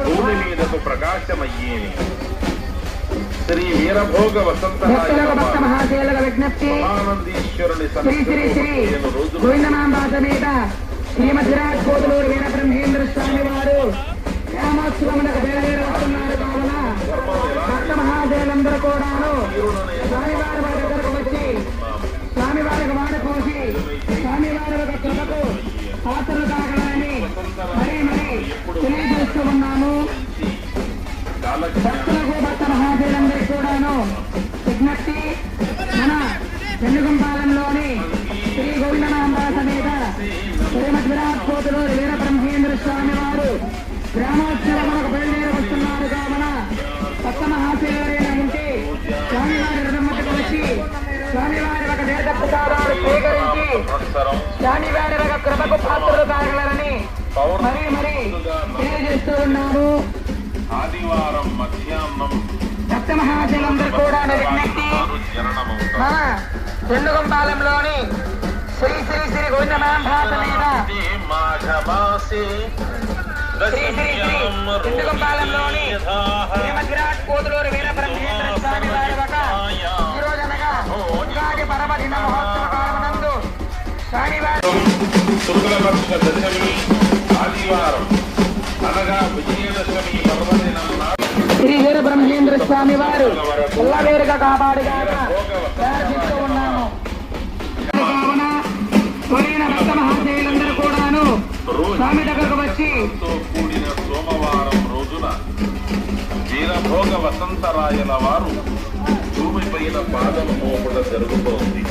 భూమి మీదకు ప్రకాశమయ్యేవి. శ్రీ వీరభోగ వసంతరాయనందీశ్వరుని శ్రీమద్రాజ్ కోతులూరు వీర బ్రహ్మేంద్ర స్వామి వారు గ్రామోత్సవములకు బయలుదేరుతున్నారు కావున భక్త మహాశయులందరూ కూడాను స్వామివారి వారి దగ్గరకు వచ్చి స్వామివారికి వాడపోసి స్వామివారి యొక్క కృపకు పాత్రలు కాగలని మరీ తెలియజేస్తూ ఉన్నాము. భక్తులకు భక్త మహాశయులందరికీ కూడాను విజ్ఞప్తి, మన వెన్నుగుంపాలెంలోని శ్రీ గోవిందమాంబ సమేత శ్రీమద్విరాట్ కోతులూరు వీర బ్రహ్మేంద్ర స్వామి వారు గ్రామోత్సవములకు బయలుదేరి వస్తున్నారు కావున భక్త మహాశయులైన ఉంటే స్వామివారి రథముకు వచ్చి స్వామివారి ఒక తీర్థ ప్రసాదాలు స్వీకరించి స్వామివారి ఒక కృపకు పాత్రలు కాగలరని మరీ తెలియజేస్తూ ఉన్నాము. ఆదివారం మధ్యాహ్నం భక్త మహాశయులందరూ కూడా విజ్ఞప్తి, మన వెన్నుగుంపాలెంలోని శ్రీ శ్రీ శ్రీ గోవిందమాంబ సమేత వెన్నుగుంపాలెంలోని శ్రీమద్విరాట్ కోతులూరు వీర బ్రహ్మేంద్ర స్వామి వారి ఒక ఈరోజనగా ఉగాది పరమదిన మహోత్సవకాలమునందు స్వామివారి శుక్లపక్ష దశమి ఆదివారం అనగా విజయదశమి పర్వదినం శ్రీ వీర బ్రహ్మేంద్ర స్వామి వారు ఎల్లవేరుగా కాపాడుగా ప్రార్థిస్తూ ఉన్నాము. కావున కోరిన భక్త మహాశయులందరూ కూడాను స్వామి దగ్గరకు వచ్చి కూడిన సోమవారం రోజున వీరభోగ వసంతరాయల వారు భూమిపైన పాదం మోపడ జరుగుతోంది.